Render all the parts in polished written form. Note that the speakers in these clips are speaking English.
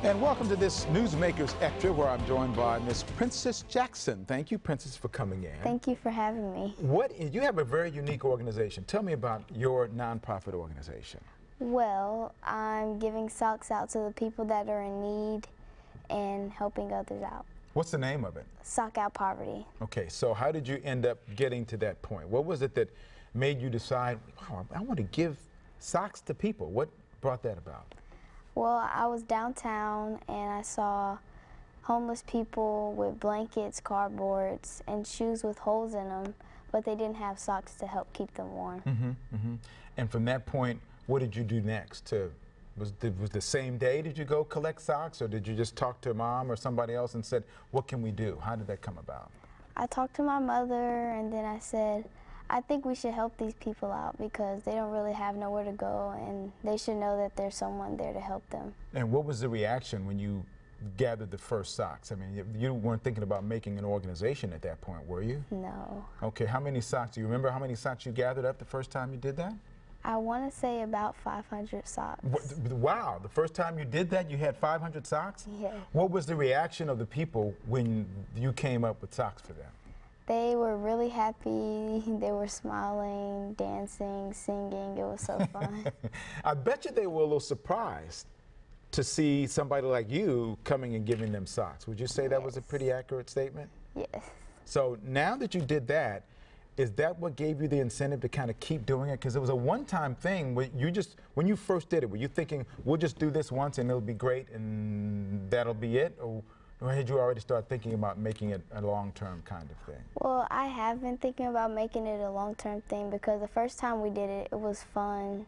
And welcome to this Newsmakers Extra, where I'm joined by Miss Princess Jackson. Thank you, Princess, for coming in. Thank you for having me. You have a very unique organization. Tell me about your nonprofit organization. Well, I'm giving socks out to the people that are in need and helping others out. What's the name of it? Sock Out Poverty. Okay, so how did you end up getting to that point? What was it that made you decide, wow, I want to give socks to people? What brought that about? Well, I was downtown and I saw homeless people with blankets, cardboards, and shoes with holes in them, but they didn't have socks to help keep them warm. And from that point, what did you do next? Was the same day did you go collect socks, or did you just talk to mom or somebody else and said, what can we do? How did that come about? I talked to my mother and then I said, I think we should help these people out because they don't really have nowhere to go and they should know that there's someone there to help them. And what was the reaction when you gathered the first socks? I mean, you weren't thinking about making an organization at that point, were you? No. Okay, how many socks? Do you remember how many socks you gathered up the first time you did that? I want to say about 500 socks. Wow, the first time you did that, you had 500 socks? Yeah. What was the reaction of the people when you came up with socks for them? They were really happy. They were smiling, dancing, singing. It was so fun. I bet you they were a little surprised to see somebody like you coming and giving them socks. Would you say that was a pretty accurate statement? Yes. So now that you did that, is that what gave you the incentive to kind of keep doing it? Because it was a one-time thing. When you first did it, were you thinking, we'll just do this once and it'll be great and that'll be it? Or had you already started thinking about making it a long-term kind of thing? Well, I have been thinking about making it a long-term thing because the first time we did it, it was fun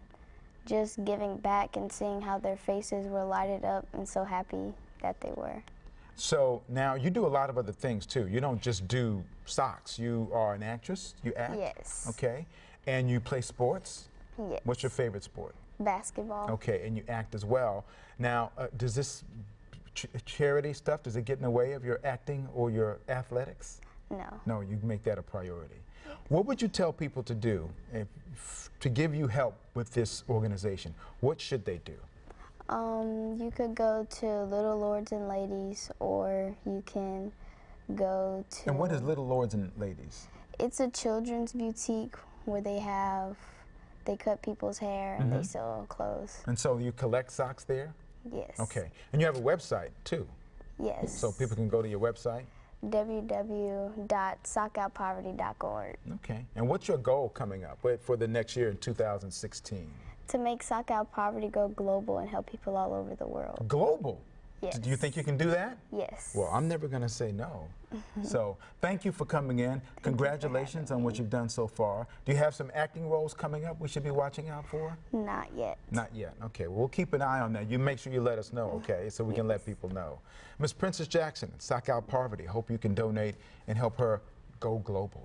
just giving back and seeing how their faces were lighted up and so happy that they were. So now you do a lot of other things too. You don't just do socks. You are an actress, you act? Yes. Okay. And you play sports? Yes. What's your favorite sport? Basketball. Okay, and you act as well. Now, does this charity stuff, does it get in the way of your acting or your athletics? No. No, you make that a priority. What would you tell people to do to give you help with this organization? What should they do? You could go to Little Lords and Ladies, or you can go to... And what is Little Lords and Ladies? It's a children's boutique where they cut people's hair and they sell clothes. And so you collect socks there? Yes. Okay. And you have a website too? Yes. So people can go to your website? www.sockoutpoverty.org. Okay. And what's your goal coming up for the next year in 2016? To make Sock Out Poverty go global and help people all over the world. Global? Yes. Do you think you can do that? Yes. Well, I'm never going to say no. So thank you for coming in. Congratulations on what you've done so far. Do you have some acting roles coming up we should be watching out for? Not yet. Not yet. Okay. Well, we'll keep an eye on that. You make sure you let us know, okay, so we can let people know. Miss Princess Jackson, Sock Out Poverty. Hope you can donate and help her go global.